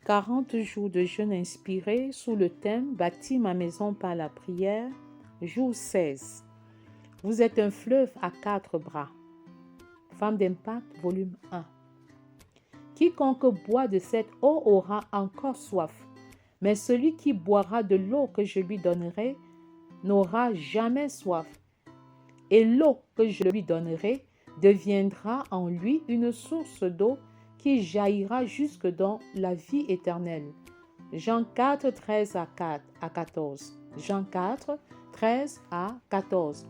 40 jours de jeûne inspiré sous le thème « Bâtis ma maison par la prière », jour 16. Vous êtes un fleuve à 4 bras. Femme d'impact, volume 1. Quiconque boit de cette eau aura encore soif, mais celui qui boira de l'eau que je lui donnerai n'aura jamais soif. Et l'eau que je lui donnerai deviendra en lui une source d'eau qui jaillira jusque dans la vie éternelle. Jean 4, 13 à 14. Jean 4, 13 à 14.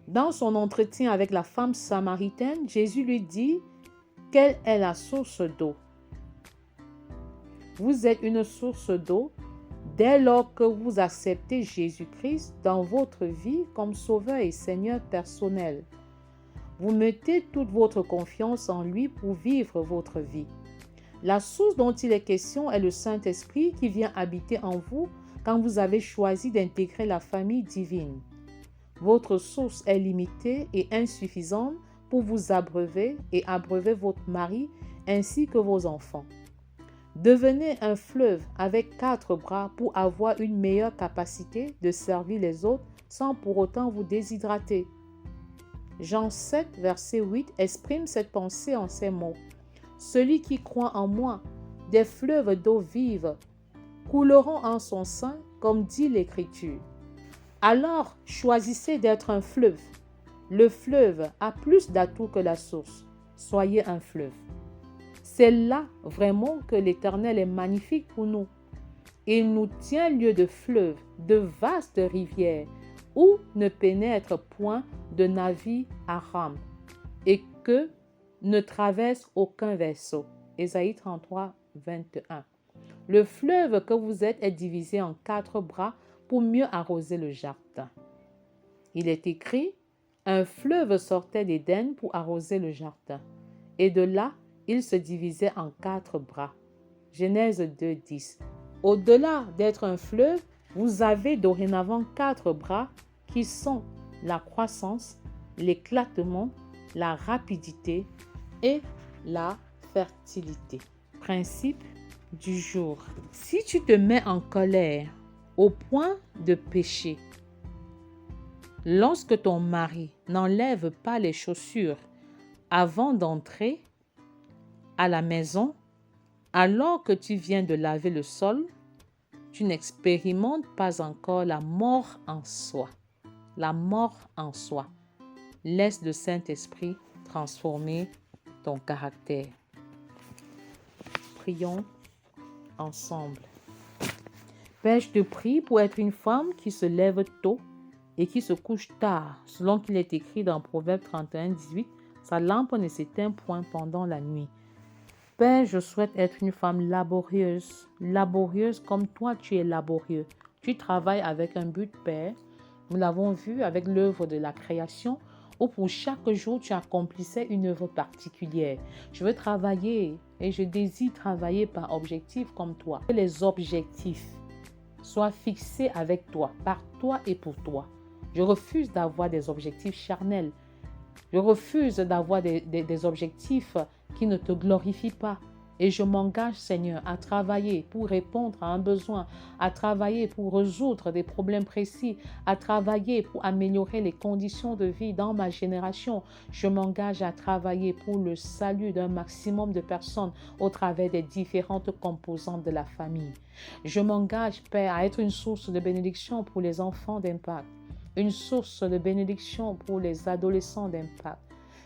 Dans son entretien avec la femme samaritaine, Jésus lui dit quelle est la source d'eau. Vous êtes une source d'eau dès lors que vous acceptez Jésus-Christ dans votre vie comme Sauveur et Seigneur personnel. Vous mettez toute votre confiance en lui pour vivre votre vie. La source dont il est question est le Saint-Esprit qui vient habiter en vous quand vous avez choisi d'intégrer la famille divine. Votre source est limitée et insuffisante pour vous abreuver et abreuver votre mari ainsi que vos enfants. Devenez un fleuve avec 4 bras pour avoir une meilleure capacité de servir les autres sans pour autant vous déshydrater. Jean 7, verset 8 exprime cette pensée en ces mots. Celui qui croit en moi, des fleuves d'eau vive couleront en son sein, comme dit l'Écriture. Alors, choisissez d'être un fleuve. Le fleuve a plus d'atouts que la source. Soyez un fleuve. C'est là vraiment que l'Éternel est magnifique pour nous. Il nous tient lieu de fleuves, de vastes rivières, où ne pénètre point de navire à rame, et que ne traverse aucun vaisseau. Ésaïe 33, 21. Le fleuve que vous êtes est divisé en 4 bras pour mieux arroser le jardin. Il est écrit, un fleuve sortait d'Éden pour arroser le jardin, et de là, il se divisait en 4 bras. Genèse 2, 10. Au-delà d'être un fleuve, vous avez dorénavant 4 bras qui sont la croissance, l'éclatement, la rapidité et la fertilité. Principe du jour. Si tu te mets en colère au point de pécher, lorsque ton mari n'enlève pas les chaussures avant d'entrer à la maison, alors que tu viens de laver le sol, tu n'expérimentes pas encore la mort en soi. La mort en soi. Laisse le Saint-Esprit transformer ton caractère. Prions ensemble. Père, je te prie pour être une femme qui se lève tôt et qui se couche tard, selon qu'il est écrit dans Proverbe 31, 18, sa lampe ne s'éteint point pendant la nuit. Père, je souhaite être une femme laborieuse, laborieuse comme toi tu es laborieux. Tu travailles avec un but, Père. Nous l'avons vu avec l'œuvre de la création, où pour chaque jour tu accomplissais une œuvre particulière. Je veux travailler et je désire travailler par objectif comme toi. Que les objectifs soient fixés avec toi, par toi et pour toi. Je refuse d'avoir des objectifs charnels. Je refuse d'avoir des objectifs qui ne te glorifient pas. Et je m'engage, Seigneur, à travailler pour répondre à un besoin, à travailler pour résoudre des problèmes précis, à travailler pour améliorer les conditions de vie dans ma génération. Je m'engage à travailler pour le salut d'un maximum de personnes au travers des différentes composantes de la famille. Je m'engage, Père, à être une source de bénédiction pour les enfants d'impact, une source de bénédiction pour les adolescents d'impact,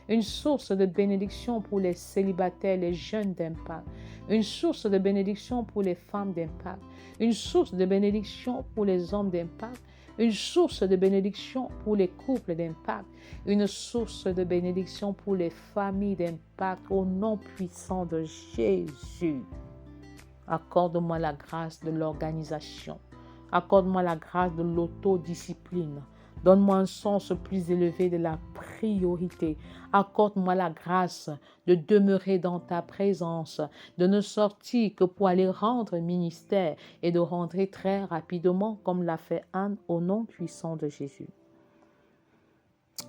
une source de bénédiction pour les célibataires, les jeunes d'impact, une source de bénédiction pour les femmes d'impact, une source de bénédiction pour les hommes d'impact, une source de bénédiction pour les couples d'impact, une source de bénédiction pour les familles d'impact au nom puissant de Jésus. Accorde-moi la grâce de l'organisation. Accorde-moi la grâce de l'autodiscipline. Donne-moi un sens plus élevé de la priorité. Accorde-moi la grâce de demeurer dans ta présence, de ne sortir que pour aller rendre ministère et de rentrer très rapidement comme l'a fait Anne au nom puissant de Jésus.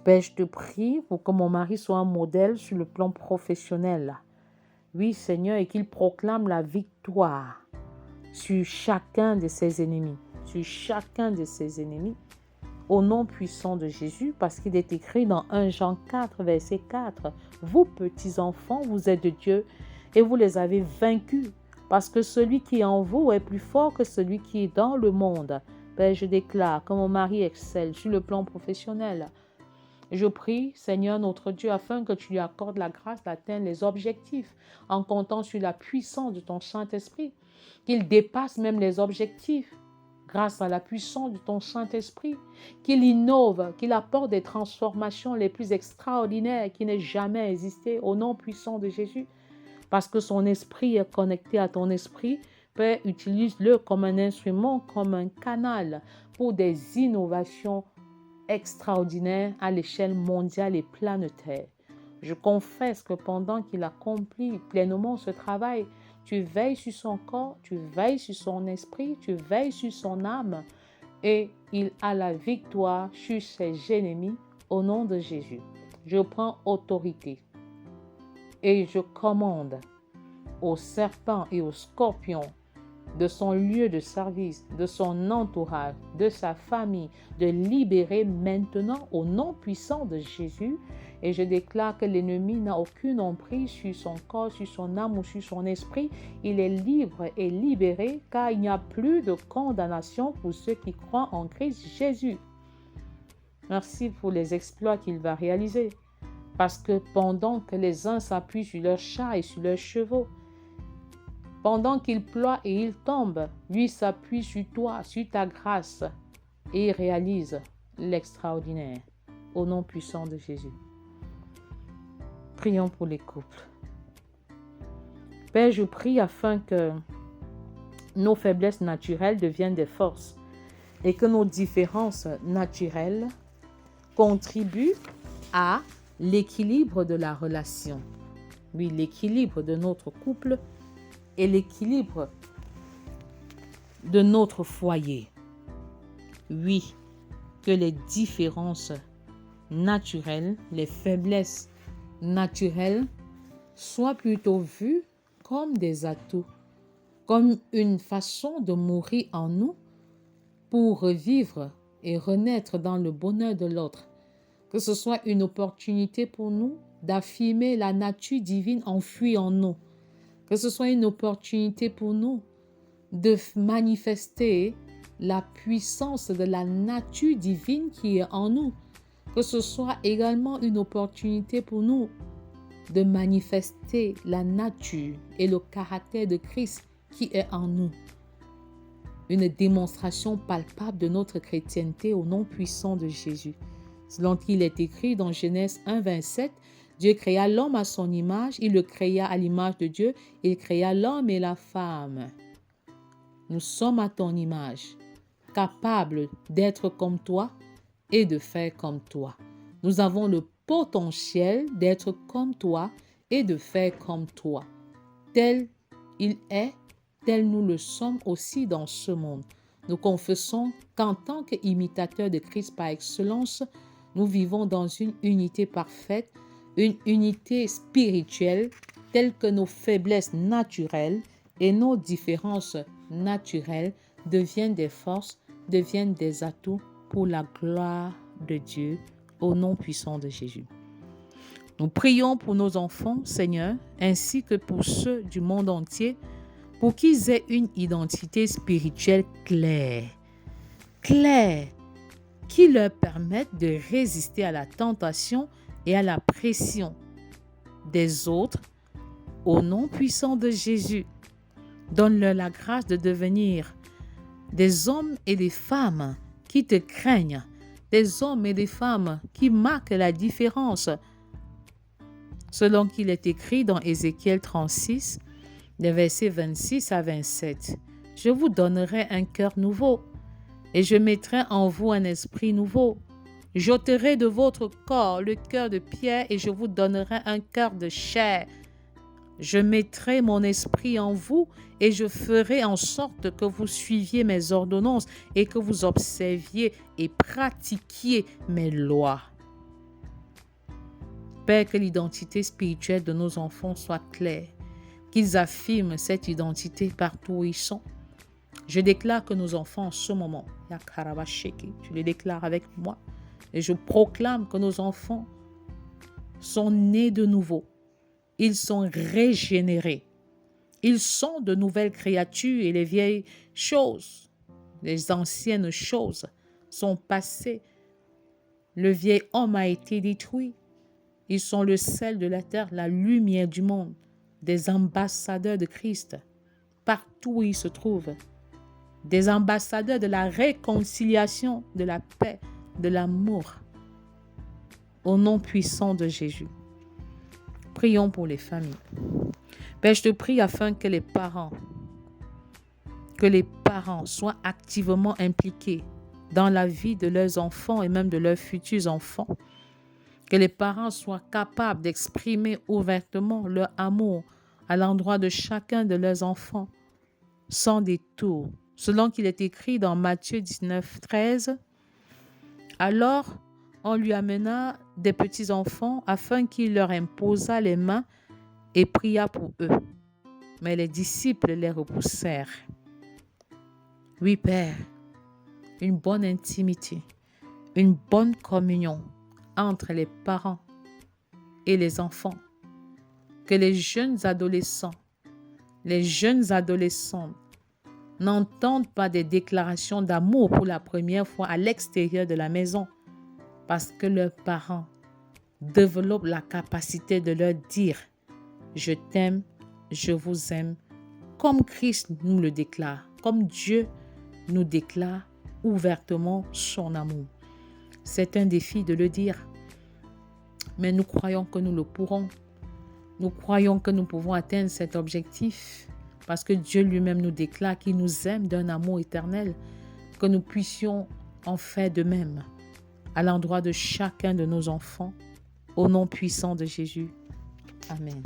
Père, je te prie pour que mon mari soit un modèle sur le plan professionnel. Oui, Seigneur, et qu'il proclame la victoire sur chacun de ses ennemis, sur chacun de ses ennemis, au nom puissant de Jésus, parce qu'il est écrit dans 1 Jean 4, verset 4, « Vous, petits enfants, vous êtes de Dieu, et vous les avez vaincus, parce que celui qui est en vous est plus fort que celui qui est dans le monde. » Père, je déclare que mon mari excelle sur le plan professionnel. Je prie, Seigneur notre Dieu, afin que tu lui accordes la grâce d'atteindre les objectifs en comptant sur la puissance de ton Saint-Esprit, qu'il dépasse même les objectifs grâce à la puissance de ton Saint-Esprit, qu'il innove, qu'il apporte des transformations les plus extraordinaires qui n'aient jamais existé au nom puissant de Jésus, parce que son esprit est connecté à ton esprit. Père, utilise-le comme un instrument, comme un canal pour des innovations extraordinaire à l'échelle mondiale et planétaire. Je confesse que pendant qu'il accomplit pleinement ce travail, tu veilles sur son corps, tu veilles sur son esprit, tu veilles sur son âme et il a la victoire sur ses ennemis au nom de Jésus. Je prends autorité et je commande aux serpents et aux scorpions de son lieu de service, de son entourage, de sa famille, de libérer maintenant au nom puissant de Jésus. Et je déclare que l'ennemi n'a aucune emprise sur son corps, sur son âme ou sur son esprit. Il est libre et libéré, car il n'y a plus de condamnation pour ceux qui croient en Christ Jésus. Merci pour les exploits qu'il va réaliser. Parce que pendant que les uns s'appuient sur leurs chars et sur leurs chevaux, pendant qu'il ploie et il tombe, lui s'appuie sur toi, sur ta grâce, et il réalise l'extraordinaire au nom puissant de Jésus. Prions pour les couples. Père, je prie afin que nos faiblesses naturelles deviennent des forces et que nos différences naturelles contribuent à l'équilibre de la relation. Oui, l'équilibre de notre couple et l'équilibre de notre foyer. Oui, que les différences naturelles, les faiblesses naturelles soient plutôt vues comme des atouts, comme une façon de mourir en nous pour revivre et renaître dans le bonheur de l'autre. Que ce soit une opportunité pour nous d'affirmer la nature divine enfouie en nous. Que ce soit une opportunité pour nous de manifester la puissance de la nature divine qui est en nous. Que ce soit également une opportunité pour nous de manifester la nature et le caractère de Christ qui est en nous. Une démonstration palpable de notre chrétienté au nom puissant de Jésus. Selon qu'il est écrit dans Genèse 1, 27, Dieu créa l'homme à son image, il le créa à l'image de Dieu, il créa l'homme et la femme. Nous sommes à ton image, capables d'être comme toi et de faire comme toi. Nous avons le potentiel d'être comme toi et de faire comme toi. Tel il est, tel nous le sommes aussi dans ce monde. Nous confessons qu'en tant qu'imitateurs de Christ par excellence, nous vivons dans une unité parfaite, une unité spirituelle telle que nos faiblesses naturelles et nos différences naturelles deviennent des forces, deviennent des atouts pour la gloire de Dieu au nom puissant de Jésus. Nous prions pour nos enfants, Seigneur, ainsi que pour ceux du monde entier, pour qu'ils aient une identité spirituelle claire, qui leur permette de résister à la tentation et à la pression des autres au nom puissant de Jésus. Donne-leur la grâce de devenir des hommes et des femmes qui te craignent, des hommes et des femmes qui marquent la différence. Selon qu'il est écrit dans Ézéchiel 36, des versets 26 à 27. Je vous donnerai un cœur nouveau et je mettrai en vous un esprit nouveau. J'ôterai de votre corps le cœur de pierre et je vous donnerai un cœur de chair. Je mettrai mon esprit en vous et je ferai en sorte que vous suiviez mes ordonnances et que vous observiez et pratiquiez mes lois. Père, que l'identité spirituelle de nos enfants soit claire, qu'ils affirment cette identité partout où ils sont, Je déclare que nos enfants en ce moment, je les déclare avec moi et je proclame que nos enfants sont nés de nouveau. Ils sont régénérés. Ils sont de nouvelles créatures et les vieilles choses, les anciennes choses sont passées. Le vieil homme a été détruit. Ils sont le sel de la terre, la lumière du monde, des ambassadeurs de Christ, partout où ils se trouvent, des ambassadeurs de la réconciliation, de la paix, de l'amour, au nom puissant de Jésus. Prions pour les familles. Père, je te prie afin que les parents soient activement impliqués dans la vie de leurs enfants et même de leurs futurs enfants. Que les parents soient capables d'exprimer ouvertement leur amour à l'endroit de chacun de leurs enfants, sans détour, selon qu'il est écrit dans Matthieu 19, 13. Alors, on lui amena des petits-enfants afin qu'il leur imposât les mains et pria pour eux. Mais les disciples les repoussèrent. Oui, Père, une bonne intimité, une bonne communion entre les parents et les enfants. Que les jeunes adolescents, les jeunes adolescentes n'entendent pas des déclarations d'amour pour la première fois à l'extérieur de la maison parce que leurs parents développent la capacité de leur dire « Je t'aime, je vous aime » comme Christ nous le déclare, comme Dieu nous déclare ouvertement son amour. C'est un défi de le dire, mais nous croyons que nous le pourrons. Nous croyons que nous pouvons atteindre cet objectif parce que Dieu lui-même nous déclare qu'il nous aime d'un amour éternel, que nous puissions en faire de même à l'endroit de chacun de nos enfants, au nom puissant de Jésus. Amen.